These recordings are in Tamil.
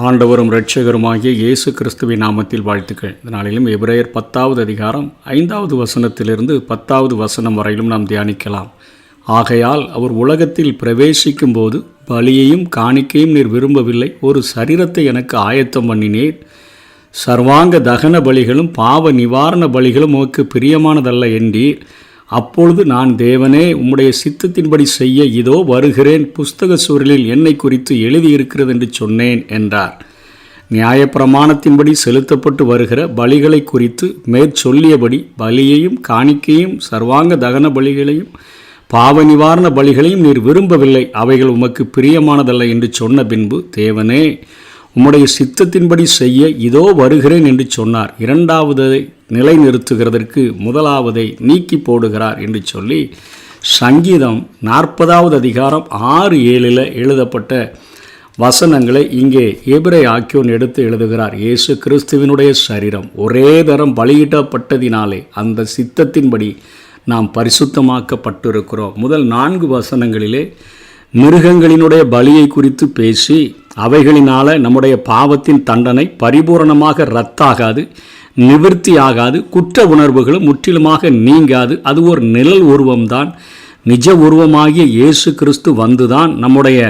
ஆண்டவரும் இரட்சகருமாகிய இயேசு கிறிஸ்துவின் நாமத்தில் வாழ்த்துக்கள். இந்த நாளிலும் எபிரேயர் 10வது அதிகாரம் 5வது வசனத்திலிருந்து 10வது வசனம் வரையிலும் நாம் தியானிக்கலாம். ஆகையால் அவர் உலகத்தில் பிரவேசிக்கும் போது பலியையும் காணிக்கையும் நீர் விரும்பவில்லை, ஒரு சரீரத்தை எனக்கு ஆயத்தம் பண்ணினீர். சர்வாங்க தகன பலிகளும் பாவ நிவாரண பலிகளும் உமக்கு பிரியமானதல்ல என்றீர். அப்பொழுது நான், தேவனே, உம்முடைய சித்தத்தின்படி செய்ய இதோ வருகிறேன், புஸ்தக சுருளில் என்னை குறித்து எழுதியிருக்கிறது என்று சொன்னேன் என்றார். நியாயப்பிரமாணத்தின்படி செலுத்தப்பட்டு வருகிற பலிகளை குறித்து மேற்சொல்லியபடி பலியையும் காணிக்கையும் சர்வாங்க தகன பலிகளையும் பாவ நிவாரண பலிகளையும் நீர் விரும்பவில்லை, அவைகள் உமக்கு பிரியமானதல்ல என்று சொன்ன பின்பு, தேவனே, உம்முடைய சித்தத்தின்படி செய்ய இதோ வருகிறேன் என்று சொன்னார். இரண்டாவதை நிலைநிறுத்துகிறதற்கு முதலாவதை நீக்கி போடுகிறார் என்று சொல்லி சங்கீதம் 40வது அதிகாரம் 6-7 எழுதப்பட்ட வசனங்களை இங்கே எபிரேய ஆக்கியோன் எடுத்து எழுதுகிறார். இயேசு கிறிஸ்துவினுடைய சரீரம் ஒரே தரம் பலியிடப்பட்டதினாலே அந்த சித்தத்தின்படி நாம் பரிசுத்தமாக்கப்பட்டிருக்கிறோம். முதல் 4 வசனங்களிலே மிருகங்களினுடைய பலியை குறித்து பேசி அவைகளினால நம்முடைய பாவத்தின் தண்டனை பரிபூரணமாக ரத்தாகாது, நிவர்த்தி ஆகாது, குற்ற உணர்வுகளும் முற்றிலுமாக நீங்காது. அது ஒரு நிழல் உருவம்தான். நிஜ உருவமாகிய இயேசு கிறிஸ்து வந்துதான் நம்முடைய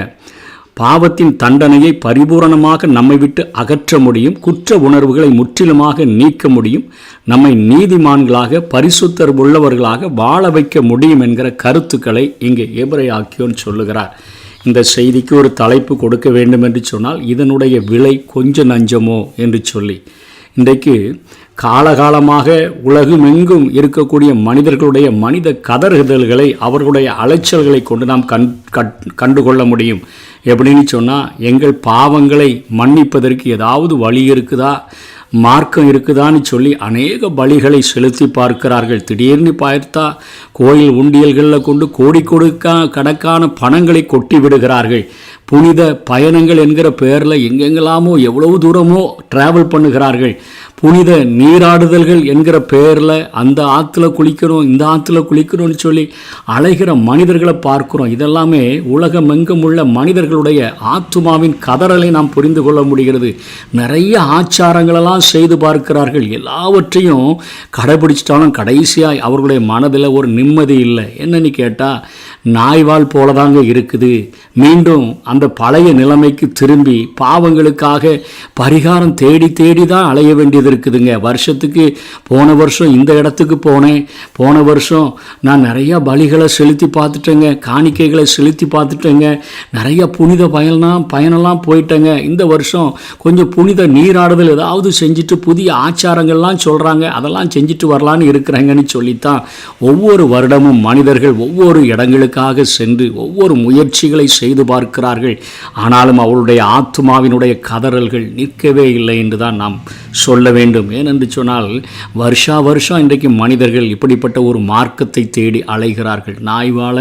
பாவத்தின் தண்டனையை பரிபூரணமாக நம்மை விட்டு அகற்ற முடியும், குற்ற உணர்வுகளை முற்றிலுமாக நீக்க முடியும், நம்மை நீதிமான்களாக பரிசுத்தர் உள்ளவர்களாக வாழ வைக்க முடியும் என்கிற கருத்துக்களை இங்கே எபிரேய ஆக்கியோன் சொல்லுகிறார். இந்த செய்திக்கு ஒரு தலைப்பு கொடுக்க வேண்டும் என்று சொன்னால், இதனுடைய விலை கொஞ்சம் நஞ்சமோ என்று சொல்லி, இன்றைக்கு காலகாலமாக உலகமெங்கும் இருக்கக்கூடிய மனிதர்களுடைய மனித கதறுதல்களை, அவர்களுடைய அலைச்சல்களை கொண்டு நாம் கண்டுகொள்ள முடியும். எப்படின்னு சொன்னால், எங்கள் பாவங்களை மன்னிப்பதற்கு ஏதாவது வழி இருக்குதா, மார்க்கம் இருக்குதான்னு சொல்லி அநேக பலிகளை செலுத்தி பார்க்கிறார்கள். திடீர்னு பார்த்தா கோயில் உண்டியல்களில் கொண்டு கணக்கான பணங்களை கொட்டி விடுகிறார்கள். புனித பயணங்கள் என்கிற பெயரில் எங்கெங்கெல்லாமோ எவ்வளவு தூரமோ ட்ராவல் பண்ணுகிறார்கள். புனித நீராடுதல்கள் என்கிற பெயரில் அந்த ஆற்றுல குளிக்கிறோம், இந்த ஆற்றுல குளிக்கிறோம்னு சொல்லி அலைகிற மனிதர்களை பார்க்குறோம். இதெல்லாமே உலகமெங்கும் உள்ள மனிதர்களுடைய ஆத்துமாவின் கதறலை நாம் புரிந்து கொள்ள முடிகிறது. நிறைய ஆச்சாரங்களெல்லாம் செய்து பார்க்கிறார்கள். எல்லாவற்றையும் கடைபிடிச்சிட்டாலும் கடைசியாக அவர்களுடைய மனதில் ஒரு நிம்மதி இல்லை. என்னன்னு கேட்டால், நாய்வால் போலதாங்க இருக்குது. மீண்டும் அந்த பழைய நிலைமைக்கு திரும்பி பாவங்களுக்காக பரிகாரம் தேடி தேடி தான் அலைய வேண்டியது இருக்குதுங்க. வருஷத்துக்கு போன வருஷம் இந்த இடத்துக்கு போனேன், போன வருஷம் நான் நிறையா பலிகளை செலுத்தி பார்த்துட்டேங்க, காணிக்கைகளை செலுத்தி பார்த்துட்டேங்க, நிறைய புனித பயணம்லாம் போயிட்டேங்க, இந்த வருஷம் கொஞ்சம் புனித நீராடுதல் ஏதாவது செஞ்சுட்டு புதிய ஆச்சாரங்கள்லாம் சொல்கிறாங்க, அதெல்லாம் செஞ்சுட்டு வரலான்னு இருக்கிறாங்கன்னு சொல்லித்தான் ஒவ்வொரு வருடமும் மனிதர்கள் ஒவ்வொரு இடங்களுக்காக சென்று ஒவ்வொரு முயற்சிகளை செய்து பார்க்கிறார்கள். ஆனாலும் அவருடைய ஆத்துமாவினுடைய கதறல்கள் நிற்கவே இல்லை என்று தான் நாம் சொல்ல வேண்டும். ஏனென்று சொன்னால், வருஷா வருஷம் இன்றைக்கு மனிதர்கள் இப்படிப்பட்ட ஒரு மார்க்கத்தை தேடி அலைகிறார்கள். நாய்வால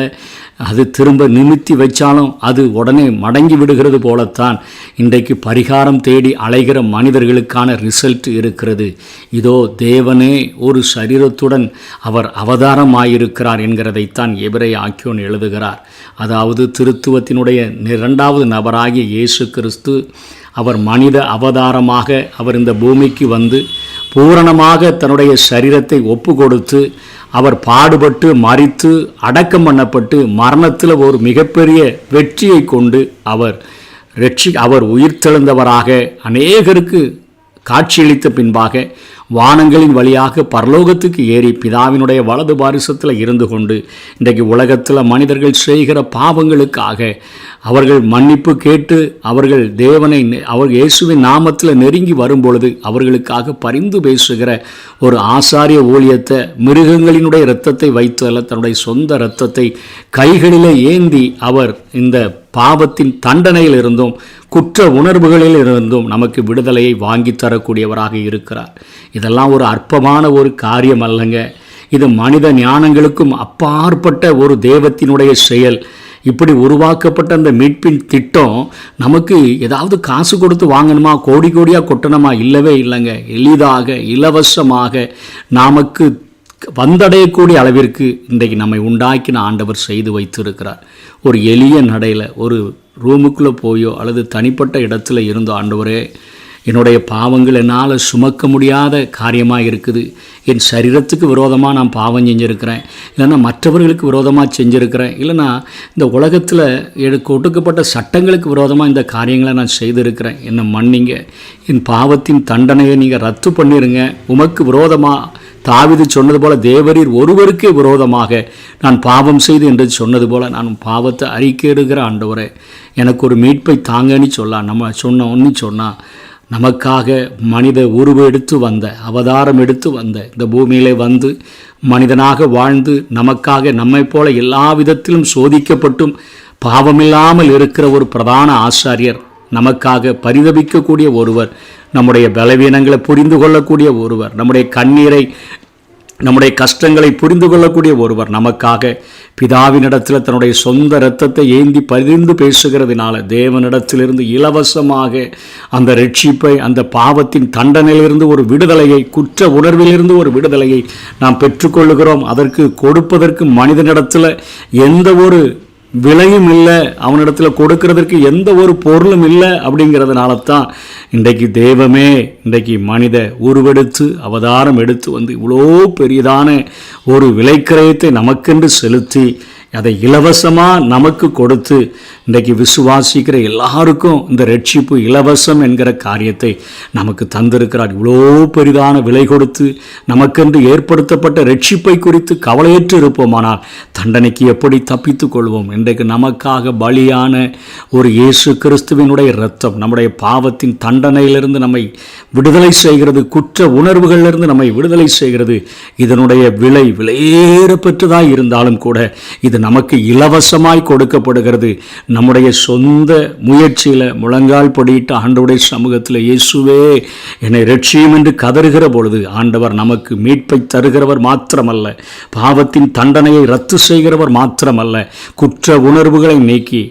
அது திரும்ப நிமித்தி வச்சாலும் அது உடனே மடங்கி விடுகிறது போலத்தான் இன்றைக்கு பரிகாரம் தேடி அலைகிற மனிதர்களுக்கான ரிசல்ட் இருக்கிறது. இதோ தேவனே ஒரு சரீரத்துடன் அவர் அவதாரமாயிருக்கிறார் என்கிறதைத்தான் எபிரேய ஆக்கியோன் எழுதுகிறார். அதாவது திருத்துவத்தினுடைய 2வது நபராகிய இயேசு கிறிஸ்து அவர் மனித அவதாரமாக அவர் இந்த பூமிக்கு வந்து பூரணமாக தன்னுடைய சரீரத்தை ஒப்பு கொடுத்து அவர் பாடுபட்டு மரித்து அடக்கம் பண்ணப்பட்டு மரணத்தில் ஒரு மிகப்பெரிய வெற்றியை கொண்டு அவர் உயிர்த்தெழுந்தவராக அநேகருக்கு காட்சியளித்த பின்பாக வானங்களின் வழியாக பரலோகத்துக்கு ஏறி பிதாவினுடைய வலது பாரிசத்தில் இருந்து கொண்டு இன்றைக்கு உலகத்தில் மனிதர்கள் செய்கிற பாவங்களுக்காக அவர்கள் மன்னிப்பு கேட்டு அவர்கள் தேவனை இயேசுவின் நாமத்தில் நெருங்கி வரும்பொழுது அவர்களுக்காக பரிந்து பேசுகிற ஒரு ஆசாரிய ஊழியத்தை, மிருகங்களினுடைய இரத்தத்தை வைத்து அல்ல, தன்னுடைய சொந்த இரத்தத்தை கைகளிலே ஏந்தி அவர் இந்த பாவத்தின் தண்டனையில் இருந்தும் குற்ற உணர்வுகளில் இருந்தும் நமக்கு விடுதலையை வாங்கி தரக்கூடியவராக இருக்கிறார். இதெல்லாம் ஒரு அற்பமான ஒரு காரியம் அல்லங்க. இது மனித ஞானங்களுக்கும் அப்பாற்பட்ட ஒரு தேவத்தினுடைய செயல். இப்படி உருவாக்கப்பட்ட அந்த மீட்பின் திட்டம் நமக்கு ஏதாவது காசு கொடுத்து வாங்கணுமா, கோடி கோடியாக கொட்டணுமா? இல்லவே இல்லைங்க. எளிதாக இலவசமாக நமக்கு வந்தடையக்கூடிய அளவிற்கு இன்றைக்கு நம்மை உண்டாக்கின ஆண்டவர் செய்து வைத்திருக்கிறார். ஒரு எளிய நடையில், ஒரு ரூமுக்குள்ளே போயோ அல்லது தனிப்பட்ட இடத்துல இருந்தோ, ஆண்டவரே என்னுடைய பாவங்கள் என்னால் சுமக்க முடியாத காரியமாக இருக்குது, என் சரீரத்துக்கு விரோதமாக நான் பாவம் செஞ்சுருக்கிறேன், இல்லைன்னா மற்றவர்களுக்கு விரோதமாக செஞ்சுருக்கிறேன், இல்லைன்னா இந்த உலகத்தில் எனக்கு ஒடுக்கப்பட்ட சட்டங்களுக்கு விரோதமாக இந்த காரியங்களை நான் செய்திருக்கிறேன், என்னை மன்னிங்க, என் பாவத்தின் தண்டனையை நீங்கள் ரத்து பண்ணிடுங்க. உமக்கு விரோதமாக தாவீது சொன்னது போல, தேவரீர் ஒருவருக்கே விரோதமாக நான் பாவம் செய்து என்று சொன்னது போல் நான் பாவத்தை அறிக்கையிடுகிற ஆண்டவரே, எனக்கு ஒரு மீட்பை தாங்கன்னு நம்ம சொன்னோன்னு சொன்னால், நமக்காக மனித உருவம் எடுத்து வந்த, அவதாரம் எடுத்து வந்த, இந்த பூமியிலே வந்து மனிதனாக வாழ்ந்து நமக்காக நம்மை போல எல்லா விதத்திலும் சோதிக்கப்பட்டும் பாவமில்லாமல் இருக்கிற ஒரு பிரதான ஆசாரியர், நமக்காக பரிதபிக்கக்கூடிய ஒருவர், நம்முடைய பலவீனங்களை புரிந்து கொள்ளக்கூடிய ஒருவர், நம்முடைய கண்ணீரை நம்முடைய கஷ்டங்களை புரிந்து கொள்ளக்கூடிய ஒருவர் நமக்காக பிதாவினிடத்தில் தன்னுடைய சொந்த இரத்தத்தை ஏந்தி பரிந்து பேசுகிறதுனால தேவனிடத்திலிருந்து இலவசமாக அந்த ரட்சிப்பை, அந்த பாவத்தின் தண்டனையிலிருந்து ஒரு விடுதலையை, குற்ற உணர்விலிருந்து ஒரு விடுதலையை நாம் பெற்றுக்கொள்ளுகிறோம். அதற்கு கொடுப்பதற்கு மனிதனிடத்தில் எந்த ஒரு விலையும் இல்லை, அவனிடத்தில் கொடுக்கறதற்கு எந்த ஒரு பொருளும் இல்லை. அப்படிங்கிறதுனால தான் இன்றைக்கு தெய்வமே இன்றைக்கு மனித உருவெடுத்து அவதாரம் எடுத்து வந்து இவ்வளோ பெரியதான ஒரு விலைக்கிரயத்தை நமக்கென்று செலுத்தி அதை இலவசமாக நமக்கு கொடுத்து இன்றைக்கு விசுவாசிக்கிற எல்லாருக்கும் இந்த ரட்சிப்பு இலவசம் என்கிற காரியத்தை நமக்கு தந்திருக்கிறார். இவ்வளோ பெரிதான விலை கொடுத்து நமக்கென்று ஏற்படுத்தப்பட்ட ரட்சிப்பை குறித்து கவலையற்று இருப்போமானால் தண்டனைக்கு எப்படி தப்பித்து கொள்வோம்? இன்றைக்கு நமக்காக பலியான ஒரு இயேசு கிறிஸ்துவினுடைய இரத்தம் நம்முடைய பாவத்தின் தண்டனையிலிருந்து நம்மை விடுதலை செய்கிறது, குற்ற உணர்வுகளிலிருந்து நம்மை விடுதலை செய்கிறது. இதனுடைய விலை விலையேற பெற்றதாக இருந்தாலும் கூட இது நமக்கு இலவசமாய் கொடுக்கப்படுகிறது. நம்முடைய சொந்த முயற்சியில் முழங்கால் படியிட்டு ஆண்டவருடைய சமூகத்தில் இயேசுவே என்னை ரட்சியும் என்று கதறுகிற பொழுது ஆண்டவர் நமக்கு மீட்பை தருகிறவர் மாத்திரமல்ல, பாவத்தின் தண்டனையை ரத்து செய்கிறவர் மாத்திரமல்ல, குற்ற உணர்வுகளை நீக்கி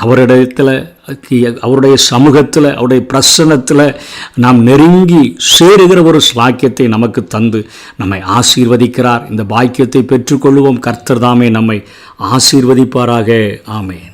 அவரிடத்தில், அவருடைய சமூகத்தில், அவருடைய பிரசன்னத்தில் நாம் நெருங்கி சேருகிற ஒரு ஸ்லாக்கியத்தை நமக்கு தந்து நம்மை ஆசீர்வதிக்கிறார். இந்த பாக்கியத்தை பெற்றுக்கொள்வோம். கர்த்தர் தாமே நம்மை ஆசீர்வதிப்பாராக. ஆமென்.